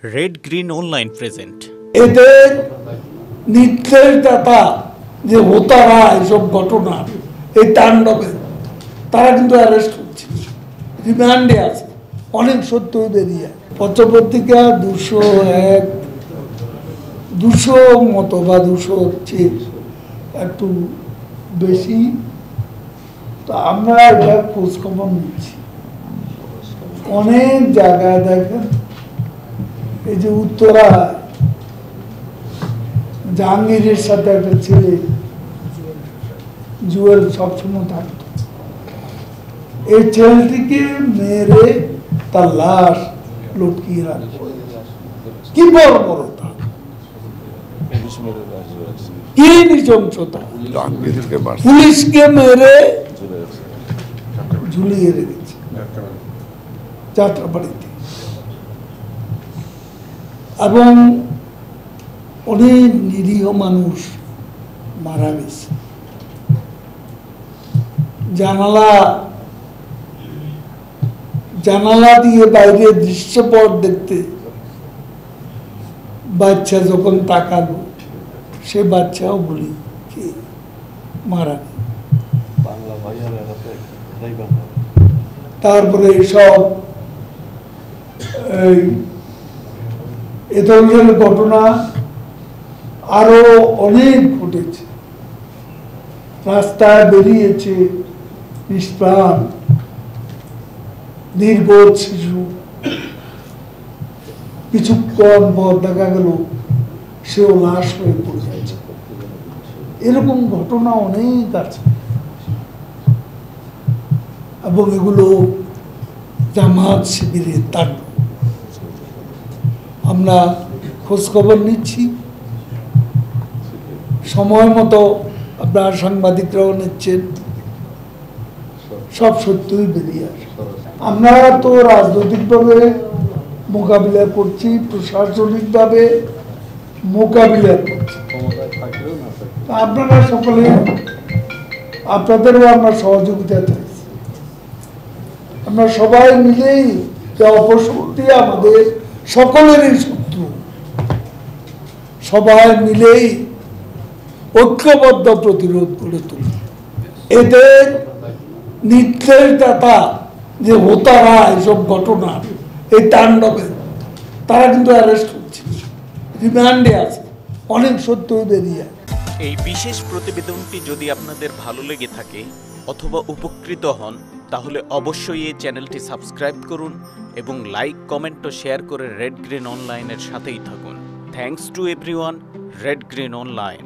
Red green online present. এদের নির্দেশদাতা যে হোতারা এইসব ঘটনা এই তাণ্ডবে তারা কিন্তু অ্যারেস্ট হচ্ছে, রিমান্ডে আছে, অনেক সত্যই বেরিয়ে। পত্রপত্রিকা 200 মতো বা 200 চেয়ে একটু বেশি। তো আমরা এটা খোঁজখবর নিচ্ছি অনেক জায়গায়। দেখেন এই যে উত্তরা জাহাঙ্গীরের সাথে একটা ছেলে জুয়েল সবসময় থাকতো, এই ছেলেটিকে মেরে তার লাশ লটকিয়ে রাখতো। কি বর্বরতা, কি নৃশংসতা! পুলিশকে মেরে ঝুলিয়ে রেখেছে যাত্রাবাড়িতে। এবং অনেক নিরীহ মানুষ মারা গেছে। জানালা দিয়ে বাইরে দৃশ্যপট দেখতে বাচ্চা যখন তাকালো, সে বাচ্চাও বলি কি মারা। তারপরে সব এ ধরনের ঘটনা আরো অনেক ঘটেছে। রাস্তায় বেরিয়েছে নিষ্প্রাণ নির্বোধ শিশু, কিছুক্ষণ পর দেখা গেল সেও লাশ হয়ে পড়ে যাচ্ছে। এরকম ঘটনা অনেক আছে এবং এগুলো জামাত শিবিরের তাণ্ডব। আমরা খোঁজ খবর নিচ্ছি, সময় মতো আপনার সাংবাদিকরাও নিচ্ছেন, সব সত্যই বেরিয়ে আসে। আমরা তো রাজনৈতিকভাবে মোকাবিলা করছি, প্রশাসনিকভাবে মোকাবিলা করছি। আপনারা সকলে, আপনাদেরও আমরা সহযোগিতা চাইছি। আমরা সবাই মিলেই অপশক্তি আমাদের সকলেরই শত্রু, সবাই মিলেই ঐক্যবদ্ধ প্রতিরোধ করে তুলি। এদের নির্দেশদাতা যে হোতারা এইসব ঘটনা এই তাণ্ডবে তারা কিন্তু অ্যারেস্ট হচ্ছে, রিমান্ডে আছে, অনেক সত্যই বেরিয়ে। এই বিশেষ প্রতিবেদনটি যদি আপনাদের ভালো লেগে থাকে অথবা উপকৃত হন, তাহলে অবশ্যই এই চ্যানেলটি সাবস্ক্রাইব করুন এবং লাইক, কমেন্ট ও শেয়ার করে রেড গ্রিন অনলাইনের সাথেই থাকুন। Thanks to everyone. Red green online.